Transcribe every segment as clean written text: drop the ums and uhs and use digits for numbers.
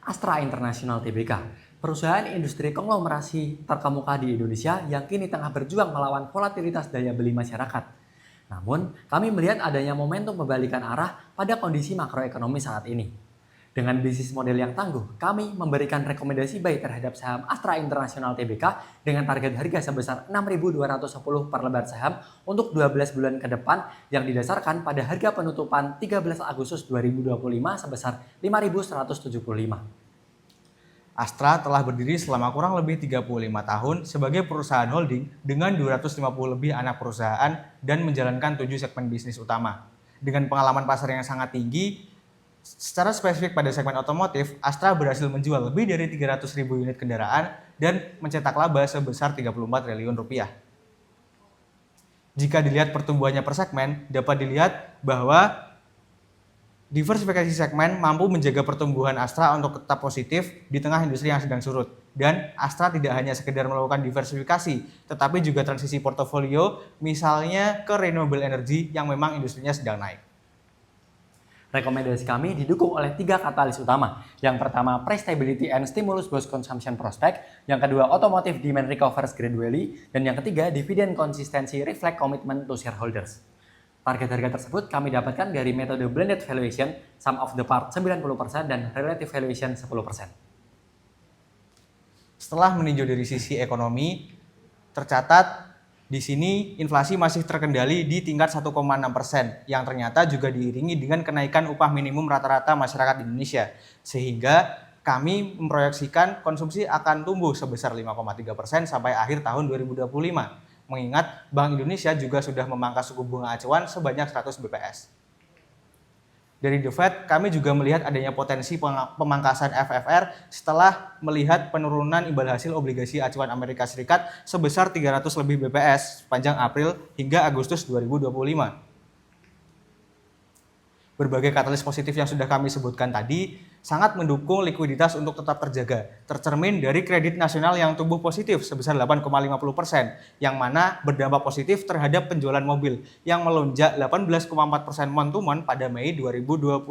Astra International Tbk, perusahaan industri konglomerasi terkemuka di Indonesia yang kini tengah berjuang melawan volatilitas daya beli masyarakat. Namun, kami melihat adanya momentum pembalikan arah pada kondisi makroekonomi saat ini. Dengan bisnis model yang tangguh, kami memberikan rekomendasi buy terhadap saham Astra International Tbk dengan target harga sebesar 6.210 per lembar saham untuk 12 bulan ke depan yang didasarkan pada harga penutupan 13 Agustus 2025 sebesar 5.175. Astra telah berdiri selama kurang lebih 35 tahun sebagai perusahaan holding dengan 250 lebih anak perusahaan dan menjalankan 7 segmen bisnis utama. Dengan pengalaman pasar yang sangat tinggi, secara spesifik pada segmen otomotif, Astra berhasil menjual lebih dari 300.000 unit kendaraan dan mencetak laba sebesar 34 triliun rupiah. Jika dilihat pertumbuhannya per segmen, dapat dilihat bahwa diversifikasi segmen mampu menjaga pertumbuhan Astra untuk tetap positif di tengah industri yang sedang surut. Dan Astra tidak hanya sekedar melakukan diversifikasi, tetapi juga transisi portofolio, misalnya ke renewable energy yang memang industrinya sedang naik. Rekomendasi kami didukung oleh 3 katalis utama. Yang pertama, price stability and stimulus boost consumption prospect. Yang kedua, automotive demand recovers gradually. Dan yang ketiga, dividend consistency reflect commitment to shareholders. Target harga tersebut kami dapatkan dari metode blended valuation, sum of the part 90% dan relative valuation 10%. Setelah meninjau dari sisi ekonomi, tercatat di sini inflasi masih terkendali di tingkat 1,6% yang ternyata juga diiringi dengan kenaikan upah minimum rata-rata masyarakat Indonesia. Sehingga kami memproyeksikan konsumsi akan tumbuh sebesar 5,3% sampai akhir tahun 2025. Mengingat Bank Indonesia juga sudah memangkas suku bunga acuan sebanyak 100 BPS. Dari The Fed, kami juga melihat adanya potensi pemangkasan FFR setelah melihat penurunan imbal hasil obligasi acuan Amerika Serikat sebesar 300 lebih BPS sepanjang April hingga Agustus 2025. Berbagai katalis positif yang sudah kami sebutkan tadi sangat mendukung likuiditas untuk tetap terjaga, tercermin dari kredit nasional yang tumbuh positif sebesar 8,50%, yang mana berdampak positif terhadap penjualan mobil yang melonjak 18,4% month-to-month pada Mei 2025.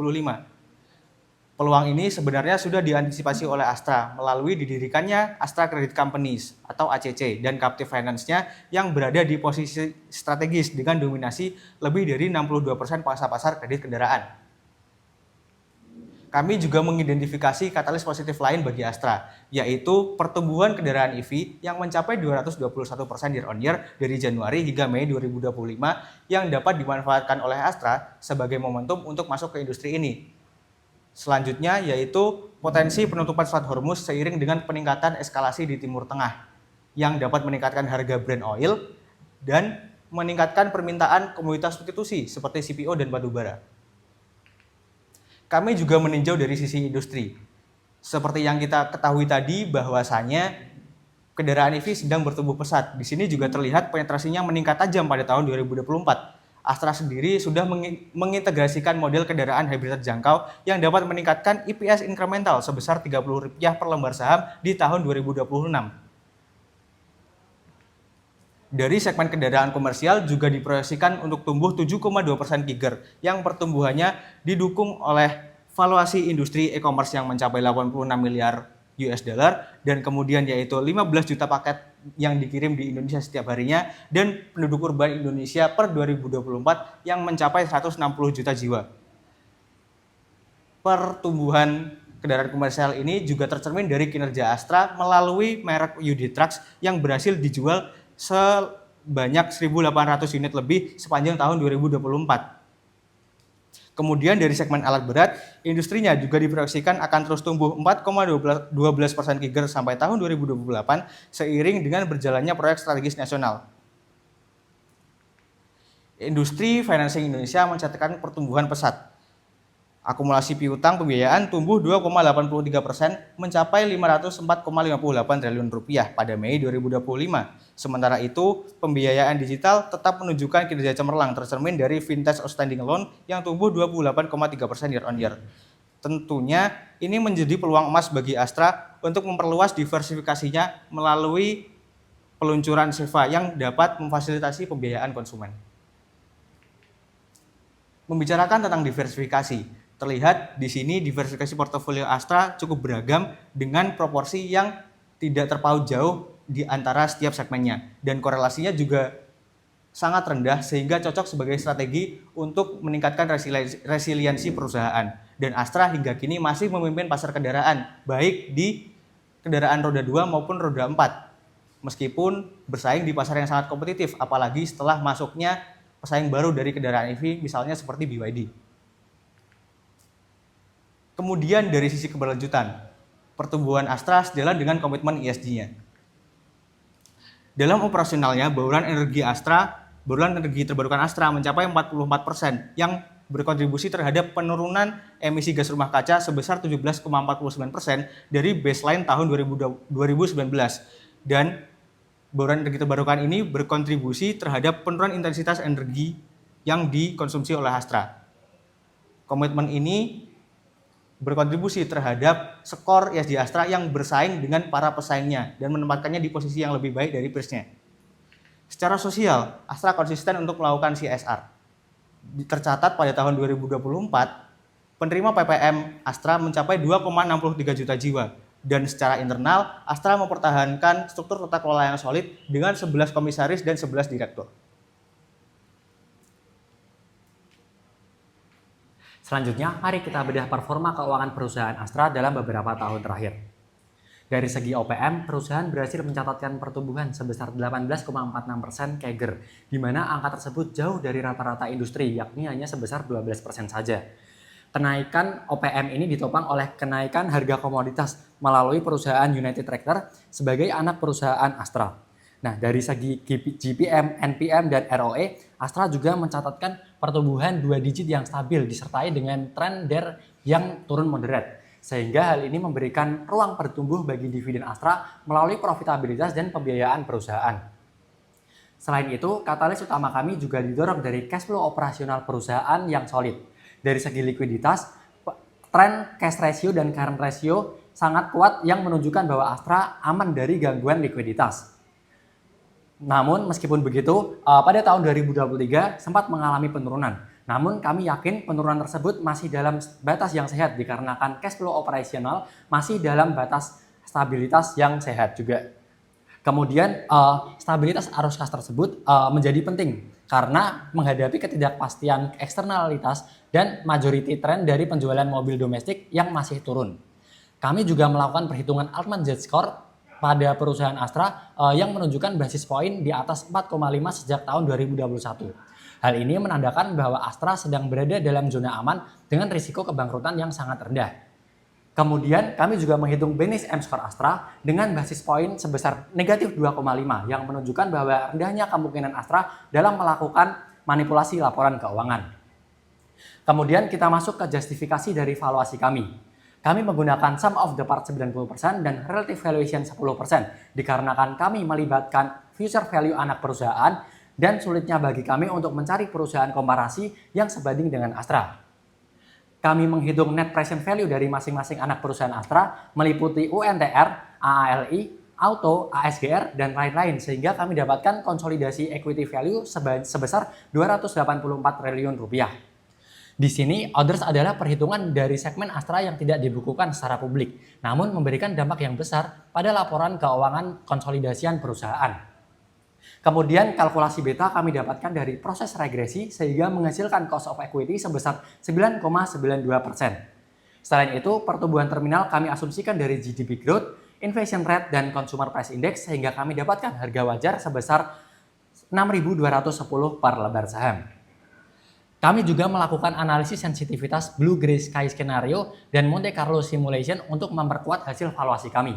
Peluang ini sebenarnya sudah diantisipasi oleh Astra melalui didirikannya Astra Credit Companies atau ACC dan Captive Finance-nya yang berada di posisi strategis dengan dominasi lebih dari 62% pangsa pasar kredit kendaraan. Kami juga mengidentifikasi katalis positif lain bagi Astra, yaitu pertumbuhan kendaraan EV yang mencapai 221% year-on-year dari Januari hingga Mei 2025 yang dapat dimanfaatkan oleh Astra sebagai momentum untuk masuk ke industri ini. Selanjutnya yaitu potensi penutupan Selat Hormuz seiring dengan peningkatan eskalasi di Timur Tengah yang dapat meningkatkan harga Brent oil dan meningkatkan permintaan komoditas substitusi seperti CPO dan batubara. Kami juga meninjau dari sisi industri. Seperti yang kita ketahui tadi bahwasanya kendaraan EV sedang bertumbuh pesat. Di sini juga terlihat penetrasinya meningkat tajam pada tahun 2024. Astra sendiri sudah mengintegrasikan model kendaraan hybrid terjangkau yang dapat meningkatkan EPS incremental sebesar Rp30 per lembar saham di tahun 2026. Dari segmen kendaraan komersial juga diproyeksikan untuk tumbuh 7,2% CAGR yang pertumbuhannya didukung oleh valuasi industri e-commerce yang mencapai 86 miliar US dollar dan kemudian yaitu 15 juta paket yang dikirim di Indonesia setiap harinya dan penduduk urban Indonesia per 2024 yang mencapai 160 juta jiwa. Pertumbuhan kendaraan komersial ini juga tercermin dari kinerja Astra melalui merek UD Trucks yang berhasil dijual sebanyak 1.800 unit lebih sepanjang tahun 2024. Kemudian dari segmen alat berat, industrinya juga diproyeksikan akan terus tumbuh 4,12% CAGR sampai tahun 2028 seiring dengan berjalannya proyek strategis nasional. Industri financing Indonesia mencatatkan pertumbuhan pesat. Akumulasi piutang pembiayaan tumbuh 2,83% mencapai Rp504,58 triliun pada Mei 2025. Sementara itu, pembiayaan digital tetap menunjukkan kinerja cemerlang tercermin dari vintage outstanding loan yang tumbuh 28,3% year-on-year. Tentunya ini menjadi peluang emas bagi Astra untuk memperluas diversifikasinya melalui peluncuran SEVA yang dapat memfasilitasi pembiayaan konsumen. Membicarakan tentang diversifikasi, Terlihat di sini diversifikasi portofolio Astra cukup beragam dengan proporsi yang tidak terpaut jauh di antara setiap segmennya. Dan korelasinya juga sangat rendah sehingga cocok sebagai strategi untuk meningkatkan resiliensi perusahaan. Dan Astra hingga kini masih memimpin pasar kendaraan, baik di kendaraan roda 2 maupun roda 4. Meskipun bersaing di pasar yang sangat kompetitif, apalagi setelah masuknya pesaing baru dari kendaraan EV, misalnya seperti BYD. Kemudian dari sisi keberlanjutan, pertumbuhan Astra sejalan dengan komitmen ESG-nya. Dalam operasionalnya, bauran energi terbarukan Astra mencapai 44% yang berkontribusi terhadap penurunan emisi gas rumah kaca sebesar 17,49% dari baseline tahun 2019. Dan bauran energi terbarukan ini berkontribusi terhadap penurunan intensitas energi yang dikonsumsi oleh Astra. Komitmen ini berkontribusi terhadap skor ESG Astra yang bersaing dengan para pesaingnya dan menempatkannya di posisi yang lebih baik dari peersnya. Secara sosial, Astra konsisten untuk melakukan CSR. Tercatat pada tahun 2024, penerima PPM Astra mencapai 2,63 juta jiwa. Dan secara internal, Astra mempertahankan struktur tata kelola yang solid dengan 11 komisaris dan 11 direktur. Selanjutnya, mari kita bedah performa keuangan perusahaan Astra dalam beberapa tahun terakhir. Dari segi OPM, perusahaan berhasil mencatatkan pertumbuhan sebesar 18,46% CAGR, di mana angka tersebut jauh dari rata-rata industri, yakni hanya sebesar 12% saja. Kenaikan OPM ini ditopang oleh kenaikan harga komoditas melalui perusahaan United Tractor sebagai anak perusahaan Astra. Nah, dari segi GPM, NPM, dan ROE, Astra juga mencatatkan pertumbuhan 2 digit yang stabil disertai dengan tren DER yang turun moderat. Sehingga hal ini memberikan ruang bertumbuh bagi dividen Astra melalui profitabilitas dan pembiayaan perusahaan. Selain itu, katalis utama kami juga didorong dari cash flow operasional perusahaan yang solid. Dari segi likuiditas, tren cash ratio dan current ratio sangat kuat yang menunjukkan bahwa Astra aman dari gangguan likuiditas. Namun meskipun begitu, pada tahun 2023 sempat mengalami penurunan. Namun kami yakin penurunan tersebut masih dalam batas yang sehat dikarenakan cash flow operasional masih dalam batas stabilitas yang sehat juga. Kemudian stabilitas arus kas tersebut menjadi penting karena menghadapi ketidakpastian eksternalitas dan majority trend dari penjualan mobil domestik yang masih turun. Kami juga melakukan perhitungan Altman Z-Score pada perusahaan Astra yang menunjukkan basis poin di atas 4,5 sejak tahun 2021. Hal ini menandakan bahwa Astra sedang berada dalam zona aman dengan risiko kebangkrutan yang sangat rendah. Kemudian kami juga menghitung Benis M-Score Astra dengan basis poin sebesar negatif 2,5 yang menunjukkan bahwa rendahnya kemungkinan Astra dalam melakukan manipulasi laporan keuangan. Kemudian kita masuk ke justifikasi dari valuasi kami. Kami menggunakan sum of the parts 90% dan relative valuation 10% dikarenakan kami melibatkan future value anak perusahaan dan sulitnya bagi kami untuk mencari perusahaan komparasi yang sebanding dengan Astra. Kami menghitung net present value dari masing-masing anak perusahaan Astra meliputi UNTR, AALI, Auto, ASGR, dan lain-lain sehingga kami dapatkan konsolidasi equity value sebesar 284 triliun rupiah. Di sini, others adalah perhitungan dari segmen Astra yang tidak dibukukan secara publik, namun memberikan dampak yang besar pada laporan keuangan konsolidasian perusahaan. Kemudian kalkulasi beta kami dapatkan dari proses regresi sehingga menghasilkan cost of equity sebesar 9,92%. Selain itu, pertumbuhan terminal kami asumsikan dari GDP growth, inflation rate, dan consumer price index sehingga kami dapatkan harga wajar sebesar 6.210 per lembar saham. Kami juga melakukan analisis sensitivitas Blue Gray Sky Scenario dan Monte Carlo Simulation untuk memperkuat hasil valuasi kami.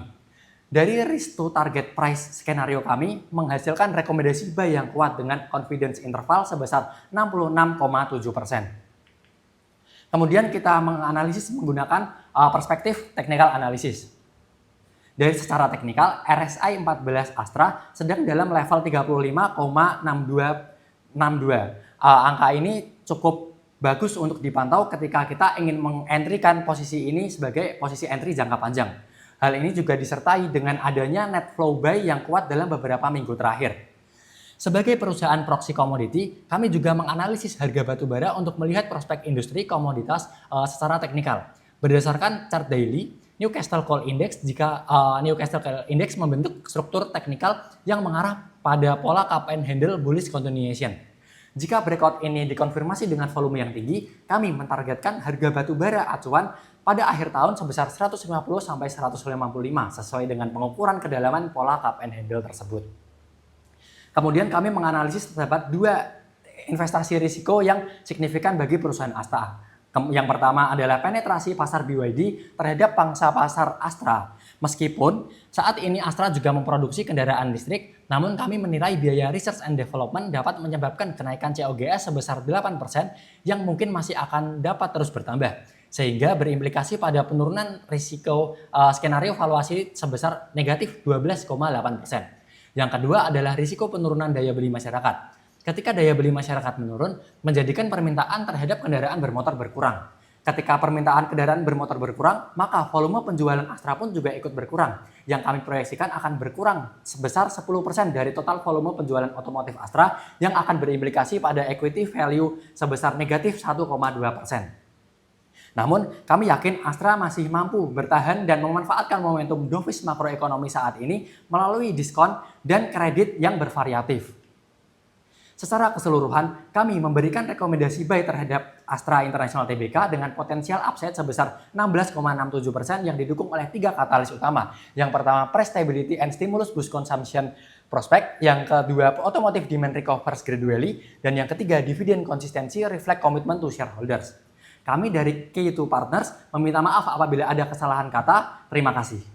Dari risk to target price skenario kami menghasilkan rekomendasi buy yang kuat dengan confidence interval sebesar 66,7%. Kemudian kita menganalisis menggunakan perspektif technical analysis. Dari secara teknikal, RSI 14 Astra sedang dalam level 35,62. Angka ini cukup bagus untuk dipantau ketika kita ingin mengentrikan posisi ini sebagai posisi entry jangka panjang. Hal ini juga disertai dengan adanya net flow buy yang kuat dalam beberapa minggu terakhir. Sebagai perusahaan proxy commodity, kami juga menganalisis harga batu bara untuk melihat prospek industri komoditas secara teknikal. Berdasarkan chart daily, Newcastle Coal Index, jika Newcastle Coal Index membentuk struktur teknikal yang mengarah pada pola cup and handle bullish continuation. Jika breakout ini dikonfirmasi dengan volume yang tinggi, kami mentargetkan harga batu bara acuan pada akhir tahun sebesar 150 sampai 155 sesuai dengan pengukuran kedalaman pola cup and handle tersebut. Kemudian kami menganalisis terdapat 2 investasi risiko yang signifikan bagi perusahaan Astra. Yang pertama adalah penetrasi pasar BYD terhadap pangsa pasar Astra. Meskipun saat ini Astra juga memproduksi kendaraan listrik, namun kami menilai biaya research and development dapat menyebabkan kenaikan COGS sebesar 8% yang mungkin masih akan dapat terus bertambah. Sehingga berimplikasi pada penurunan risiko skenario valuasi sebesar negatif 12,8%. Yang kedua adalah risiko penurunan daya beli masyarakat. Ketika daya beli masyarakat menurun, menjadikan permintaan terhadap kendaraan bermotor berkurang. Ketika permintaan kendaraan bermotor berkurang, maka volume penjualan Astra pun juga ikut berkurang. Yang kami proyeksikan akan berkurang sebesar 10% dari total volume penjualan otomotif Astra yang akan berimplikasi pada equity value sebesar negatif 1,2%. Namun, kami yakin Astra masih mampu bertahan dan memanfaatkan momentum dovish makroekonomi saat ini melalui diskon dan kredit yang bervariatif. Secara keseluruhan, kami memberikan rekomendasi buy terhadap Astra International Tbk dengan potensial upside sebesar 16,67% yang didukung oleh 3 katalis utama. Yang pertama, price stability and stimulus boost consumption prospect. Yang kedua, automotive demand recovers gradually. Dan yang ketiga, dividend consistency reflect commitment to shareholders. Kami dari K2 Partners meminta maaf apabila ada kesalahan kata. Terima kasih.